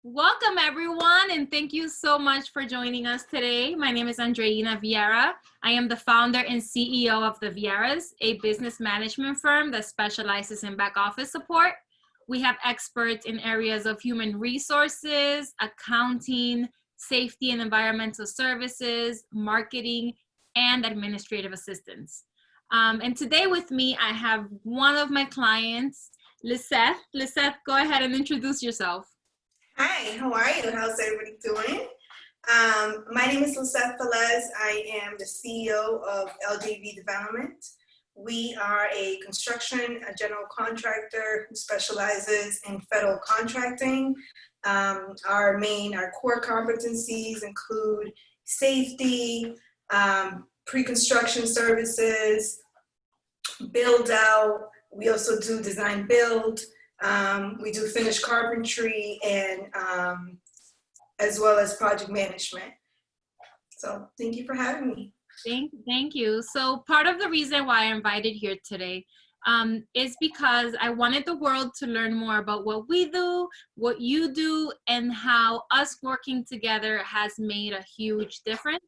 Welcome everyone, and thank you so much for joining us today. My name is Andreina Viera. I am the founder and CEO of the Vieras, a business management firm that specializes in back office support. We have experts in areas of human resources, accounting, safety and environmental services, marketing, and administrative assistance. And today with me, I have one of my clients, Liseth. Liseth, go ahead and introduce yourself. Hi, how are you? How's everybody doing? My name is Liseth Velez. I am the CEO of L.J.V Development. We are a general contractor who specializes in federal contracting. Our core competencies include safety, pre-construction services, build out. We also do design build. We do finished carpentry and as well as project management. So thank you for having me. Thank you. So part of the reason why I invited here today is because I wanted the world to learn more about what we do, what you do, and how us working together has made a huge difference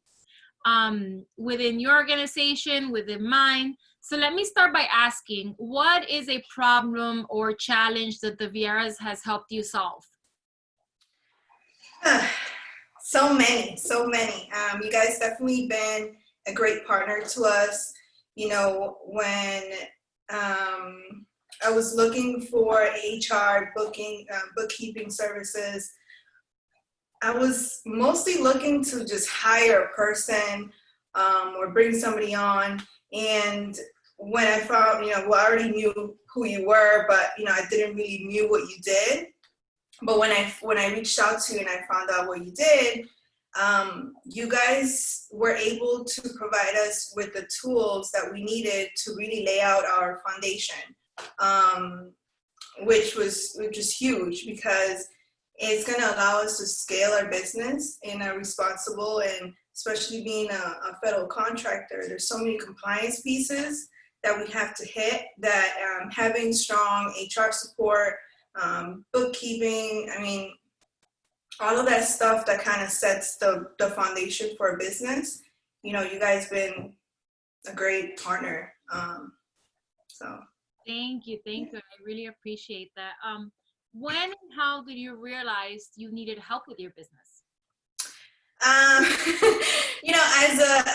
within your organization, within mine. So let me start by asking, what is a problem or challenge that the Vieras has helped you solve? So many. You guys definitely been a great partner to us. You know, when I was looking for HR bookkeeping services, I was mostly looking to just hire a person or bring somebody on. And when I found, I already knew who you were, but, I didn't really knew what you did. But when I reached out to you and I found out what you did, you guys were able to provide us with the tools that we needed to really lay out our foundation, which was huge because it's going to allow us to scale our business in a responsible, and especially being a federal contractor, there's so many compliance pieces that we have to hit that having strong HR support, bookkeeping, all of that stuff that kind of sets the foundation for a business. You guys been a great partner. Thank you. I really appreciate that. When and how did you realize you needed help with your business?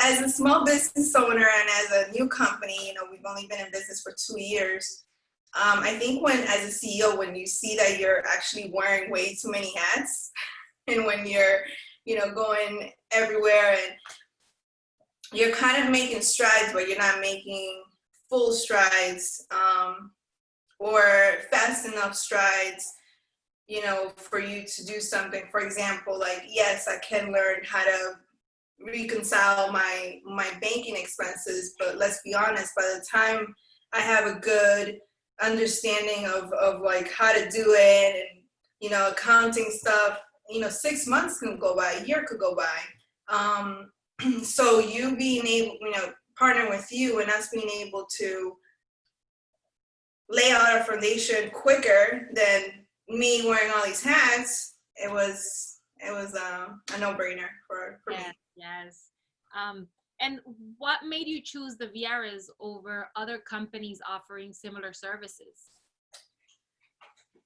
As a small business owner and as a new company, we've only been in business for 2 years. I think as a CEO, when you see that you're actually wearing way too many hats, and when you're, going everywhere and you're kind of making strides, but you're not making full strides, or fast enough strides, for you to do something. For example, yes, I can learn how to reconcile my banking expenses, but let's be honest, by the time I have a good understanding of how to do it and, accounting stuff, 6 months can go by, a year could go by. So you being able, partner with you and us being able to lay out our foundation quicker than me wearing all these hats, it was a no-brainer for me. Yes. And what made you choose the Vieras over other companies offering similar services?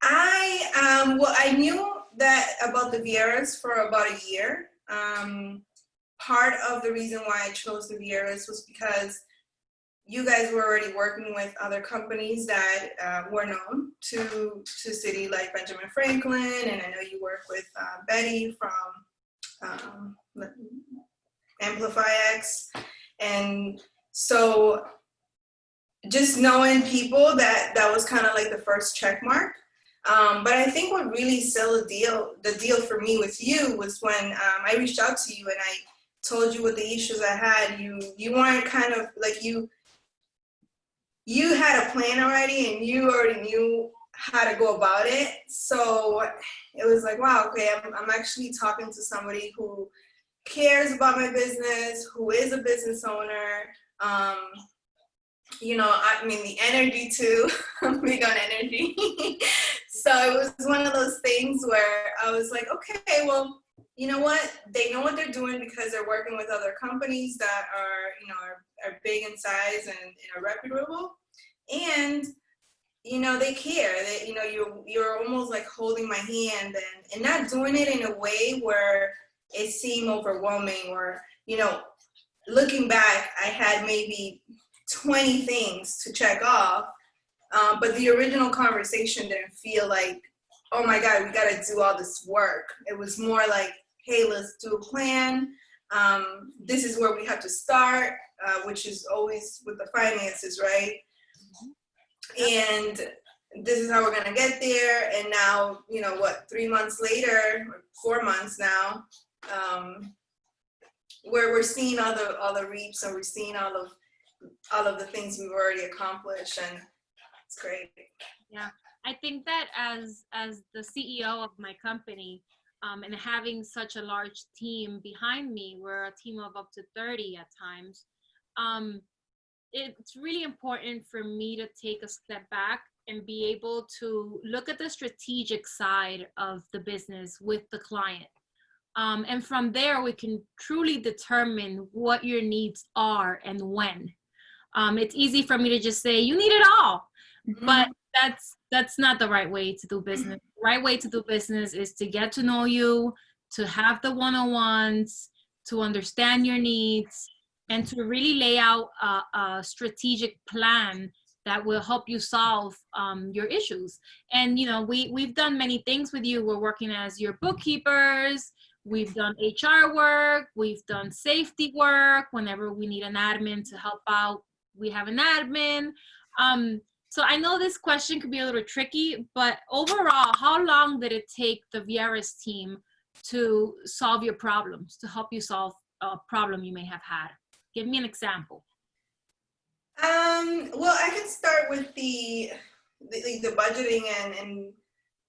I knew that about the Vieras for about a year. Part of the reason why I chose the Vieras was because you guys were already working with other companies that were known to city, like Benjamin Franklin, and I know you work with Betty from Amplify X, and so just knowing people, that was kind of like the first check mark. But I think what really sealed the deal for me with you was when I reached out to you and I told you what the issues I had. You weren't kind of like you had a plan already and you already knew how to go about it. So it was like, wow, okay, I'm actually talking to somebody who cares about my business, who is a business owner. The energy too. I'm big on energy. So it was one of those things where I was like, okay, well, you know what? They know what they're doing because they're working with other companies that are, are big in size and are reputable. And, they care that, you're almost like holding my hand and not doing it in a way where it seemed overwhelming or, looking back, I had maybe 20 things to check off. But the original conversation didn't feel like, oh my God, we got to do all this work. It was more like, hey, let's do a plan. This is where we have to start, which is always with the finances, right? And this is how we're going to get there. And now, 3 months later, or 4 months now, where we're seeing all the reaps and we're seeing all of the things we've already accomplished, and it's great. Yeah, I think that as the CEO of my company, and having such a large team behind me, we're a team of up to 30 at times. It's really important for me to take a step back and be able to look at the strategic side of the business with the client. And from there, we can truly determine what your needs are and when. It's easy for me to just say, you need it all. Mm-hmm. But that's not the right way to do business. The right way to do business is to get to know you, to have the one-on-ones, to understand your needs, and to really lay out a strategic plan that will help you solve your issues. And, we've done many things with you. We're working as your bookkeepers. We've done HR work. We've done safety work. Whenever we need an admin to help out, we have an admin. So I know this question could be a little tricky, but overall, how long did it take the Vieras team to solve your problems, to help you solve a problem you may have had? Give me an example. Well, I can start with the budgeting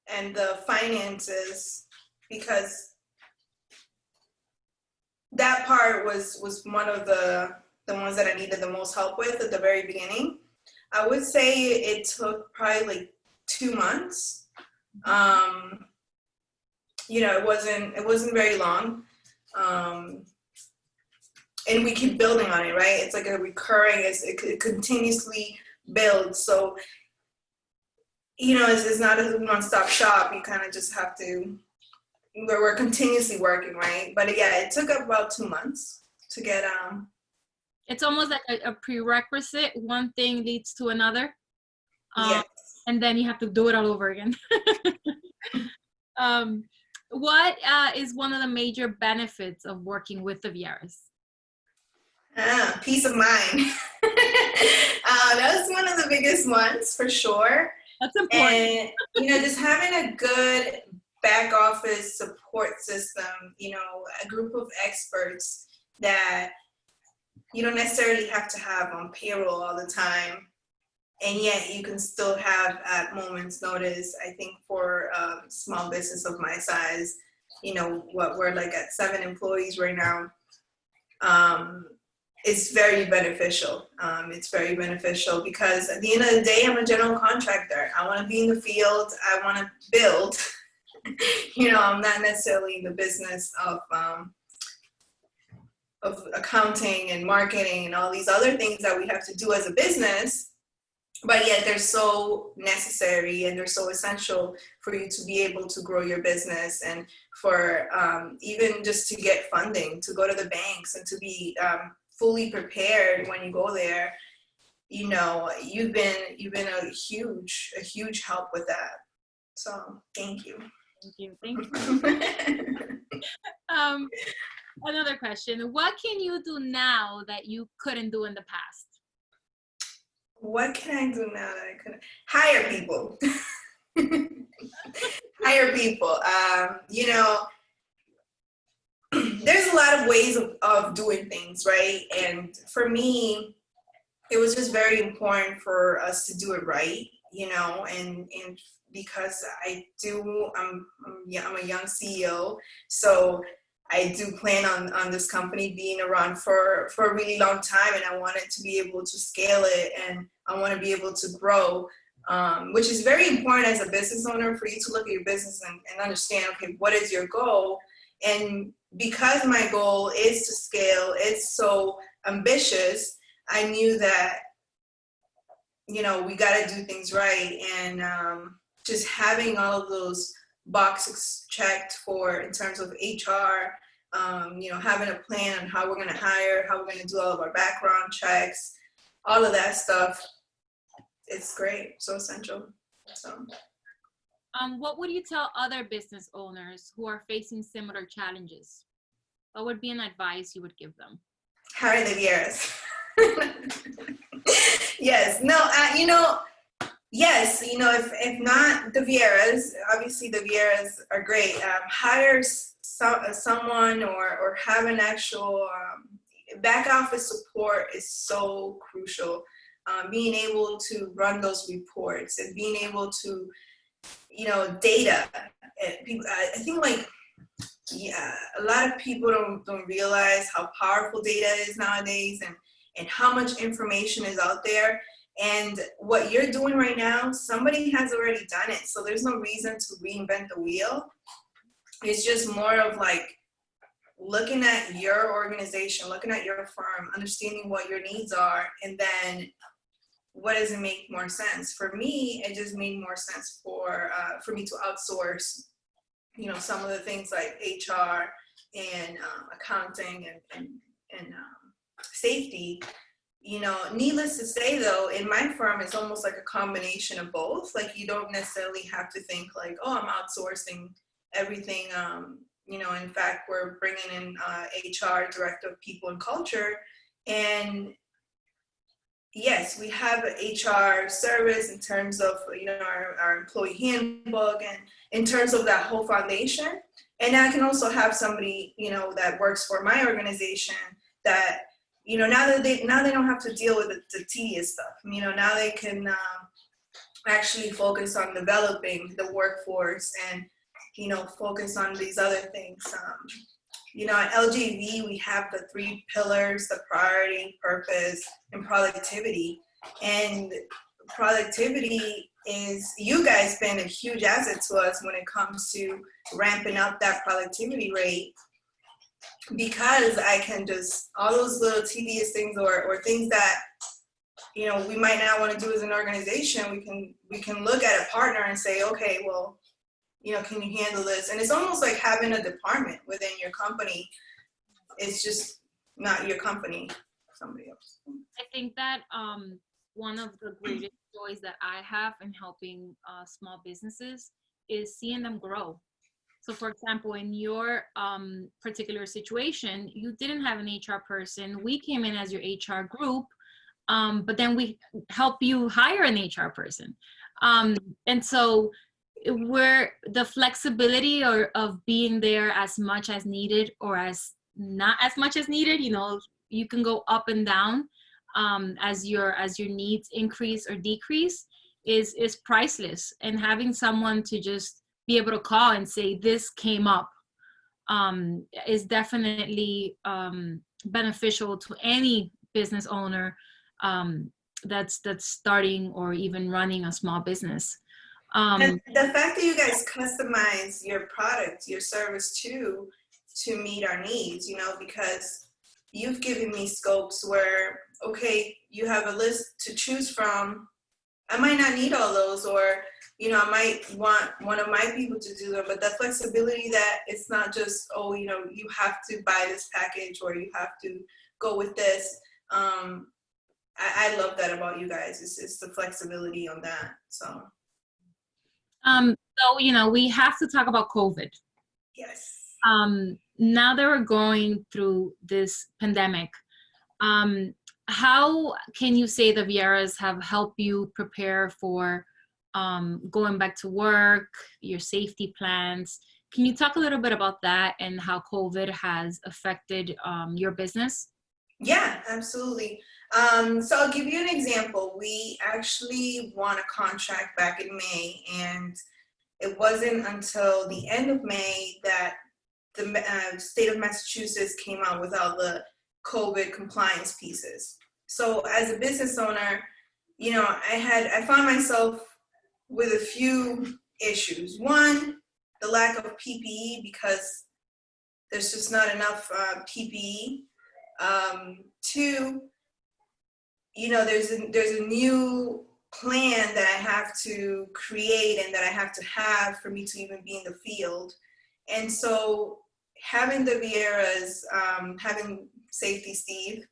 and the finances, because that part was one of the ones that I needed the most help with at the very beginning. I would say it took probably like 2 months. It wasn't very long. And we keep building on it, right? It's like a recurring, it continuously builds. So, it's not a one-stop shop. You kind of just have to, we're continuously working, right? But yeah, it took about 2 months to get, it's almost like a prerequisite. One thing leads to another. Yes. And then you have to do it all over again. What is one of the major benefits of working with the Vieras? Peace of mind. That's one of the biggest ones for sure. That's important. And, just having a good back office support system, a group of experts that you don't necessarily have to have on payroll all the time, and yet you can still have at moment's notice. I think for a small business of my size, we're like at 7 employees right now. It's very beneficial. It's very beneficial because at the end of the day, I'm a general contractor. I want to be in the field. I want to build. I'm not necessarily in the business of accounting and marketing and all these other things that we have to do as a business, but yet they're so necessary and they're so essential for you to be able to grow your business, and for even just to get funding, to go to the banks and to be fully prepared when you go there. You've been a huge help with that. So thank you. Thank you. Another question. What can you do now that you couldn't do in the past? What can I do now that I couldn't? Hire people. Hire people. There's a lot of ways of doing things, right? And for me, it was just very important for us to do it right, and because I'm a young CEO, so I do plan on this company being around for a really long time, and I wanted to be able to scale it, and I want to be able to grow which is very important as a business owner for you to look at your business and understand, okay, what is your goal? And because my goal is to scale, it's so ambitious, I knew that, you know, we got to do things right. And just having all of those boxes checked for in terms of HR, you know, having a plan on how we're going to hire, how we're going to do all of our background checks, all of that stuff, it's great, so essential. So. What would you tell other business owners who are facing similar challenges? What would be an advice you would give them? Hire the Vieras. Yes, no, you know, yes, you know, if not the Vieras, obviously the Vieras are great. Hire someone or have an actual back office support is so crucial. Being able to run those reports and being able to, you know, data. People, I think, like, yeah, a lot of people don't realize how powerful data is nowadays, and how much information is out there. And what you're doing right now, somebody has already done it. So there's no reason to reinvent the wheel. It's just more of like looking at your organization, looking at your firm, understanding what your needs are, and then what does it make more sense? For me, it just made more sense for me to outsource, you know, some of the things like HR and accounting and safety. You know, needless to say, though, in my firm, it's almost like a combination of both. Like, you don't necessarily have to think like, oh, I'm outsourcing everything. You know, in fact, we're bringing in HR, Director of People and Culture. And yes, we have an HR service in terms of, you know, our employee handbook and in terms of that whole foundation. And I can also have somebody, you know, that works for my organization that, you know, now they don't have to deal with the tedious stuff. You know, now they can actually focus on developing the workforce and, you know, focus on these other things. You know, at L.J.V, we have the 3 pillars: the priority, purpose, and productivity. And productivity is, you guys been a huge asset to us when it comes to ramping up that productivity rate, because I can just, all those little tedious things or things that, you know, we might not want to do as an organization, we can look at a partner and say, okay, well, you know, can you handle this? And it's almost like having a department within your company. It's just not your company, somebody else. I think that one of the greatest joys that I have in helping small businesses is seeing them grow. So, for example, in your particular situation, you didn't have an HR person. We came in as your HR group, but then we help you hire an HR person. And so where the flexibility of being there as much as needed or as not as much as needed, you know, you can go up and down as your needs increase or decrease is priceless. And having someone to just be able to call and say, this came up, is definitely beneficial to any business owner that's starting or even running a small business. And the fact that you guys customize your product, your service to meet our needs, you know, because you've given me scopes where, okay, you have a list to choose from. I might not need all those, or, you know, I might want one of my people to do them, but the flexibility that it's not just, oh, you know, you have to buy this package or you have to go with this. I love that about you guys. It's the flexibility on that, so. So, you know, we have to talk about COVID. Yes. Now that we're going through this pandemic, how can you say the Vieras have helped you prepare for going back to work, your safety plans? Can you talk a little bit about that and how COVID has affected your business? Yeah, absolutely. So I'll give you an example. We actually won a contract back in May, and it wasn't until the end of May that the state of Massachusetts came out with all the COVID compliance pieces. So as a business owner, you know, I found myself with a few issues. One, the lack of PPE, because there's just not enough PPE. Two, there's a new plan that I have to create and that I have to have for me to even be in the field. And so having the Vieras, having Safety Steve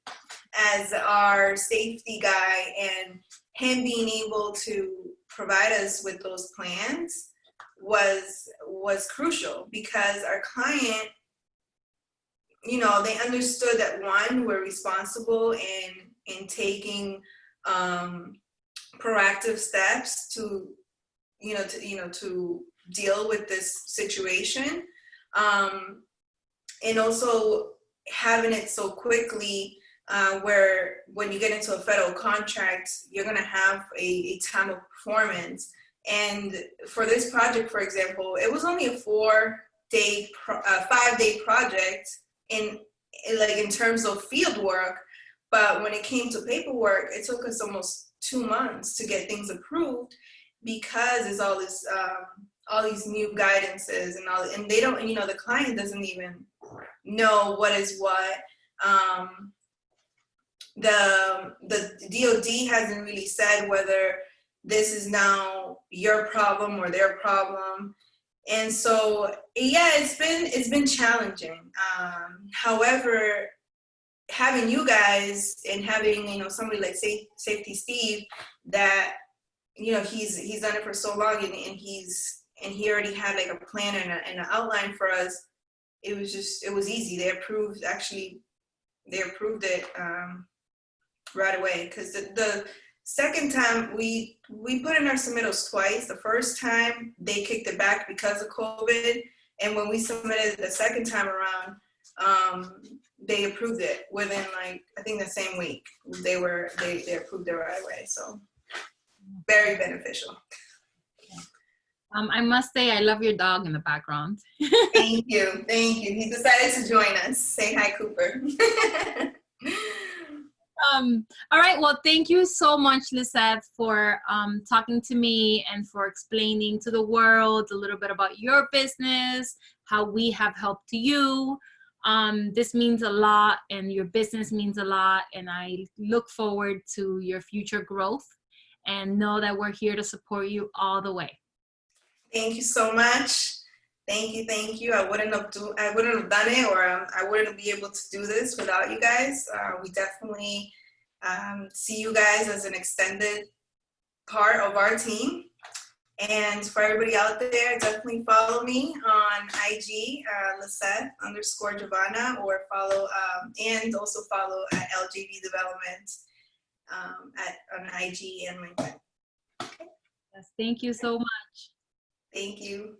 as our safety guy and him being able to provide us with those plans was crucial, because our client, they understood that, one, we're responsible in taking proactive steps to deal with this situation, and also having it so quickly, where when you get into a federal contract, you're going to have a time of performance. And for this project, for example, it was only a 5-day project in terms of field work. But when it came to paperwork, it took us almost 2 months to get things approved, because there's all these new guidances and they don't, the client doesn't even know what is what. The DOD hasn't really said whether this is now your problem or their problem. And so, yeah, it's been challenging. However, having you guys and having, somebody like Safety Steve, that, he's done it for so long, and he already had like a plan and an outline for us. It was easy. They approved it right away, because the second time we put in our submittals twice. The first time they kicked it back because of COVID, and when we submitted the second time around, they approved it within I think the same week. They approved it right away. So very beneficial. I must say, I love your dog in the background. Thank you. He decided to join us. Say hi, Cooper. All right. Well, thank you so much, Liseth, for talking to me and for explaining to the world a little bit about your business, how we have helped you. This means a lot, and your business means a lot, and I look forward to your future growth, and know that we're here to support you all the way. Thank you so much. Thank you. I wouldn't have done it, or I wouldn't be able to do this without you guys. We definitely see you guys as an extended part of our team. And for everybody out there, definitely follow me on IG, Liseth_Giovanna, or follow, and also follow at L.J.V Development on IG and LinkedIn. Yes, thank you so much. Thank you.